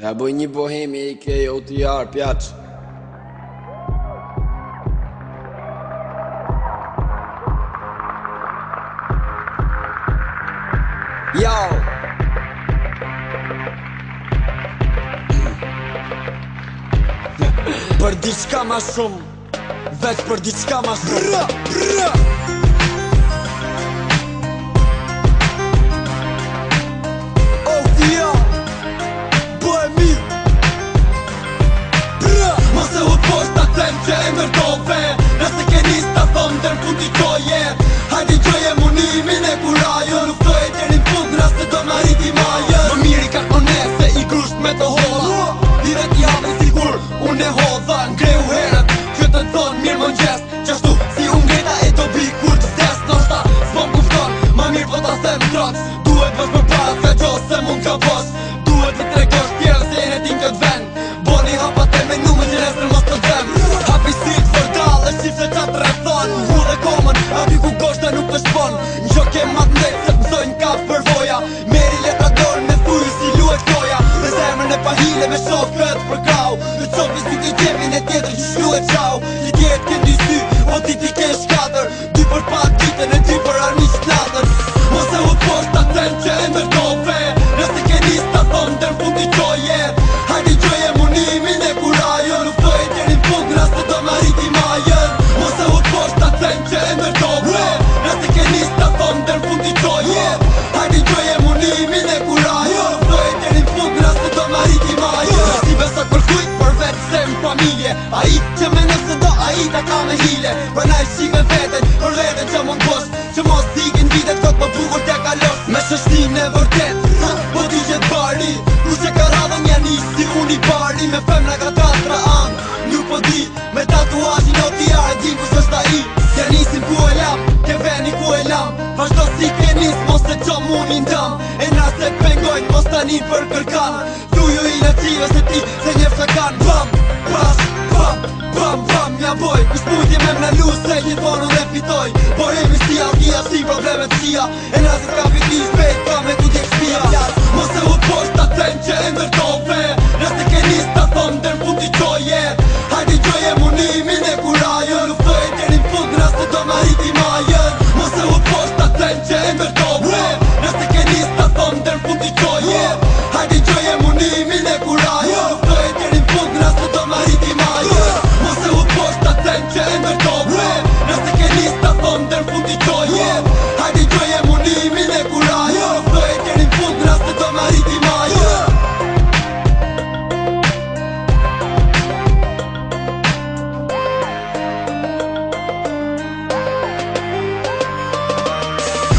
Ja boj një bohemi i ke OTR pjaç. Yo! Për diçka ma shumë, veç për diçka ma shumë. OTR Bohemi. Mos e u poshtë atem që e mërtove, nëse ke nis ta thom dër fund i qoje. Hajde gjoje munimin e kurajo, luftoje deri n'fund n'rast do m'arriti majën. Më miri ka konese i grusht me të holla, direkt i hape sigur unë e hodha. Ngreu herët që të thonë mirë mëngjes, qashtu si unë ngreta e do bi kur të vdes. Noshta s'po m'kufton, ma mirë po ta them trots. Duhet vësh për para se gjo se mund ka bosh. Duhet i tregosh tjerë se jene tin këtë vend. Boni hapat e menu me që nesër mos të dhem. Hapi sit për dal e shif se qatë rrethon. Hu dhe komën, aty ku goshta nuk të shpon. Në gjo ke mat ndejt se mësojnë ka përvoja. Meri letra dorë me thuju si luet kloja. Me zemrën e pahile me shokët për grau. Në qopi si të gjemin e tjetër që shluet qau. Ti tjetë ke dy sy, o ti ti ke shkatër. Dy për pak ditën e dy për armiq t'latër. Mos e u poshtë aten që e mërtove, nëse ke nis ta thom dër fund i qoje. Hajde gjoje munimin e kurajo, luftoje deri n'fund n'rast do m'arriti majën. Mos e u poshtë aten që e mërtove, nëse ke nis ta thom dër fund i qoje. Hajde gjoje munimin e kurajo, luftoje deri n'fund n'rast do m'arriti majën. Si besat për kujt për vetë se m'familje, a i që me nëse do a i ta ka me hile. Për na i shik me veten, për veten që mund bosh, që mos t'ikin vitet kot më bukur t'ja kalos. Me shështin e vërtet, po t'i gjet bari, ku që ka radhën ja nis si unë i bari. Me femna ka tatra anë, nuk po di, me tatuajin OTR e din kus është a i. Ja nisin ku e lam, ke veni ku e lam, vazhdo si ke nis, mos se qo munin dam. E na se pengojnë, mos t'anin për kërkan. Thuju i në qive se ti, se njef të kan. Bam, bash, bam, bam, bam, ja boj. Kush mujtje me mna lu se gjithonu dhe fitoj. Bohemi si algia, si problemet qia. E na se t'ka fiti shpejt, ka me tu t'jek shpia. Mos e u poshtë aten që e mërtove, nëse ke nis ta thom dër fund i qoje. Hajde gjoje munimin e kurajo, luftoje deri n'fund n'rast do m'arriti majën. Mos e u poshtë aten që e mërtove, nëse ke nis ta thom dër fund i qoje. Hajde gjoje munimin e kurajo, luftoje deri n'fund n'rast do m'arriti majën. Mos e u poshtë aten që e mërtove, nëse ke nis ta thom dër fund i qoje. Hajde gjoje munimin e kurajo, luftoje deri n'fund n'rast do m'arriti majën.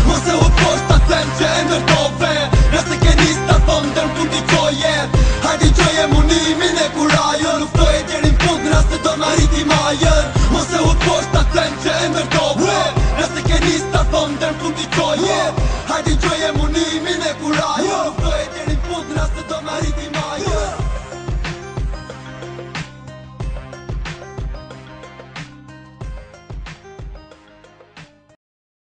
Mos e u poshtë aten që e mërtove, nëse ke nis ta thom dër fund i qoje. Hajde gjoje munimin e kurajo, luftoje deri n'fund n'rast do m'arriti majën. Mos e u poshtë aten që e mërtove, nëse ke nis ta thom dër fund i qoje. Hajde gjoje munimin e kurajo, luftoje deri n'fund n'rast do m'arriti majën.